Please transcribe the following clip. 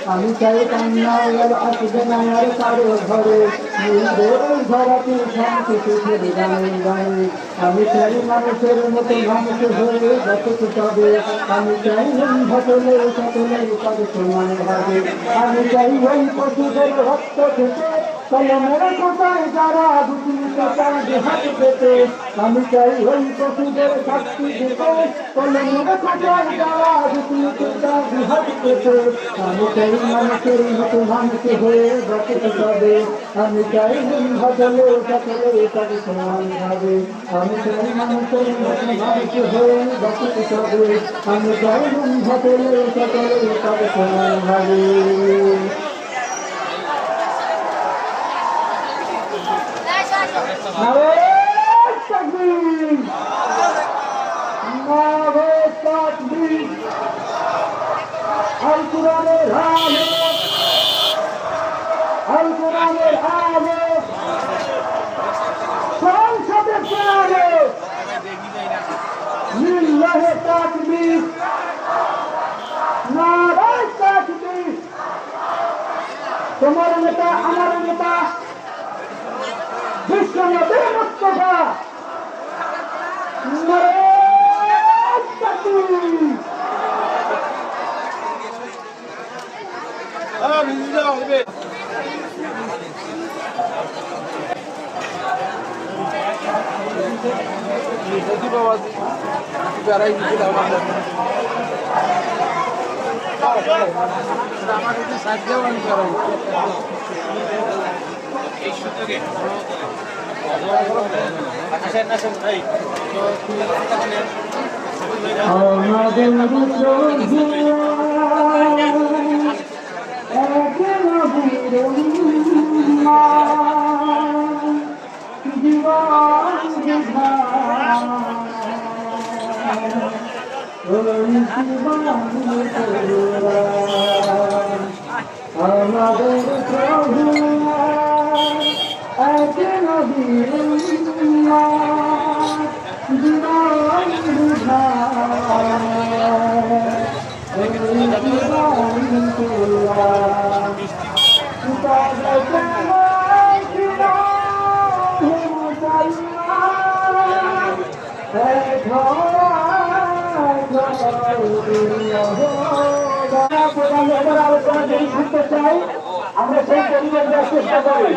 আমি চাই কান্নার আসবে না আর কারো ঘরে ধরাতে শান্তিতে ফেরে গানে গানে আমি চাই মানুষের মতো মানুষ হয়ে যত তবে আমি চাই ভটলে সকলে পদ সমান ভাবে আমি চাই ওই পশুদের রক্ত খেতে কলমের কোথায় যারা হাত পেতে আমি চাই ওই পশুদের শাস্তি দিতে কলমের কোথায় যারা হাত পেতে আমি চাই মানুষের মতো মানুষ হয়ে যত তবে আমি চাই ভজলে সকলে পদ সমান ভাবে আমি চাই মানুষের মতো মানুষ হয়ে যত তবে আমি চাই ভজলে সকলে পদ সমান ভাবে আল-কুরআনের আলো আল-কুরআনের আলো সংসদে চলে লিল্লাহি তাকবীর নারায়ে তাকবীর তোমার নেতা আমার নেতা বিশ্বনবী মুস্তাফা নারায়ে তাকবীর আমাদের প্রভু এক নবী জীবন আমরা সেই পরিবেশ দেওয়ার চেষ্টা করি।